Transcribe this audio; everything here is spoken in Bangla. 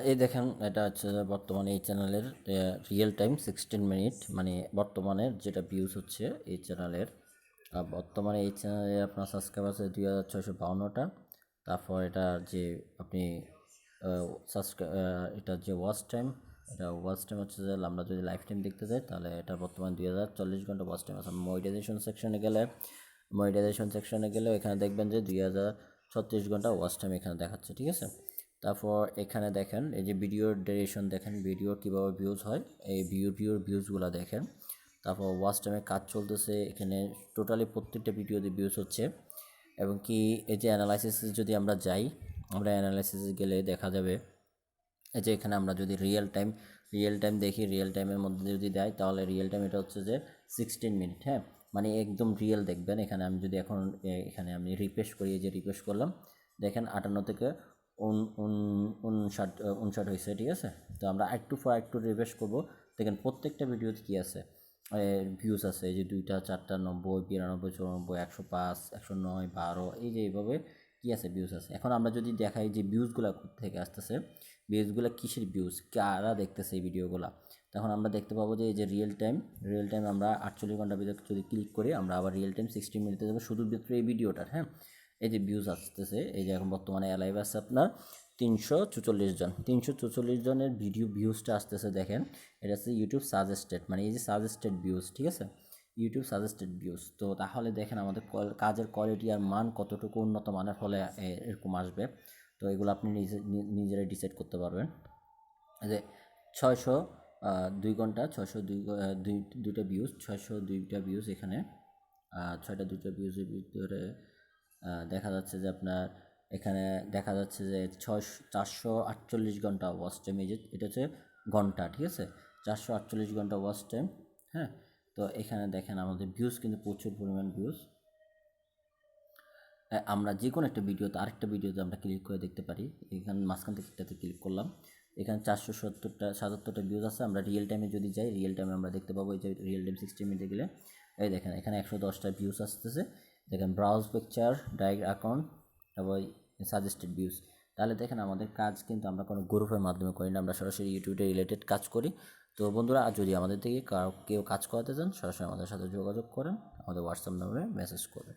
এই দেখেন এটা হচ্ছে যে বর্তমানে এই চ্যানেলের রিয়েল টাইম 16 মিনিট, মানে বর্তমানের যেটা ভিউজ হচ্ছে এই চ্যানেলের। বর্তমানে এই চ্যানেলে আপনার সাবস্ক্রাইবার আছে 2652টা। তারপর এটা যে আপনি এটার যে ওয়াচ টাইম হচ্ছে যে আমরা যদি লাইফ টাইম দেখতে যাই তাহলে এটা বর্তমানে 2040 ঘন্টা ওয়াচ টাইম আছে। মনিটাইজেশন সেকশনে গেলে এখানে দেখবেন যে 2036 ঘন্টা ওয়াচ টাইম এখানে দেখাচ্ছে, ঠিক আছে। তারপর এখানে দেখেন এই যে ভিডিওর ডিউরেশন দেখেন, ভিডিও কীভাবে ভিউজ হয়, এই ভিউজগুলো দেখেন। তারপর ওয়াচ টাইমে কাজ চলতেছে, এখানে টোটালি প্রত্যেকটা ভিডিওতে ভিউজ হচ্ছে। এবং কি এই যে অ্যানালাইসিসে যদি আমরা যাই, আমরা অ্যানালাইসিসে গেলে দেখা যাবে এই যে এখানে আমরা যদি রিয়েল টাইম দেখি, রিয়েল টাইমের মধ্যে যদি দেয় তাহলে রিয়েল টাইম এটা হচ্ছে যে 16 মিনিট, হ্যাঁ, মানে একদম রিয়েল দেখবেন। এখানে আমি যদি এখন এখানে আমি রিফ্রেশ করি, এই যে রিফ্রেশ করলাম, দেখেন 58 থেকে 59 হয়েছে, ঠিক আছে। তো আমরা একটু রিফ্রেশ করবো, দেখেন প্রত্যেকটা ভিডিওতে কী আছে, ভিউজ আছে। এই যে 2টা 4টা 90 92 94 105 109 12, এই যে এইভাবে কী আছে, ভিউজ আছে। এখন আমরা যদি দেখাই যে ভিউজগুলো থেকে আসতেছে, ভিউজগুলো কিসের ভিউজ, কারা দেখতেছে এই ভিডিওগুলো, তখন আমরা দেখতে পাবো যে এই যে রিয়েল টাইম আমরা 48 ঘন্টার ভিতরে যদি ক্লিক করি, আমরা আবার রিয়েল টাইম 16 মিনিটে যাবো শুধুমাত্র এই ভিডিওটার, হ্যাঁ। এই যে ভিউজ আসতেছে, এই যে এখন বর্তমানে অ্যালাইভ আছে আপনার 344 জনের ভিউজটা আসতেছে, দেখেন। এটা হচ্ছে ইউটিউব সাজেস্টেড, মানে এই যে সাজেস্টেড ভিউজ, ঠিক আছে, ইউটিউব সাজেস্টেড ভিউজ। তো তাহলে দেখেন আমাদের কাজের কোয়ালিটি আর মান কতটুকু উন্নত মানের হলে এরকম আসবে। তো এগুলো আপনি নিজেরাই ডিসাইড করতে পারবেন। যে 602 ঘন্টা 602টা ভিউজ, 602টা ভিউজ এখানে, 2টা ভিউজের ভিতরে দেখা যাচ্ছে যে আপনার এখানে দেখা যাচ্ছে যে 448 ঘন্টা ওয়াচ টাইম। এই যে এটা হচ্ছে ঘন্টা, ঠিক আছে, 448 ঘন্টা ওয়াচ টাইম, হ্যাঁ। তো এখানে দেখেন আমাদের ভিউজ কিন্তু প্রচুর পরিমাণ ভিউজ। আমরা যে কোনো একটা ভিডিওতে আরেকটা ভিডিওতে আমরা ক্লিক করে দেখতে পারি। এখানে মাঝখান থেকে একটাতে ক্লিক করলাম, এখানে 477টা ভিউজ আছে। আমরা রিয়েল টাইমে যদি যাই, রিয়েল টাইমে আমরা দেখতে পাবো এই যে রিয়েল টাইম 16 মিনিটে গেলে এই দেখেন এখানে 110টা ভিউজ আসতেছে। দেখেন ব্রাউজ পিকচার, ডাইরেক্ট অ্যাকাউন্ট, তারপর সাজেস্টেড ভিউজ। তাহলে দেখেন আমাদের কাজ কিন্তু আমরা কোনো গ্রুপের মাধ্যমে করি না, আমরা সরাসরি ইউটিউবে রিলেটেড কাজ করি। তো বন্ধুরা, যদি আমাদের থেকে কেউ কাজ করাতে চান, সরাসরি আমাদের সাথে যোগাযোগ করেন, আমাদের হোয়াটসঅ্যাপ নম্বরে মেসেজ করবেন।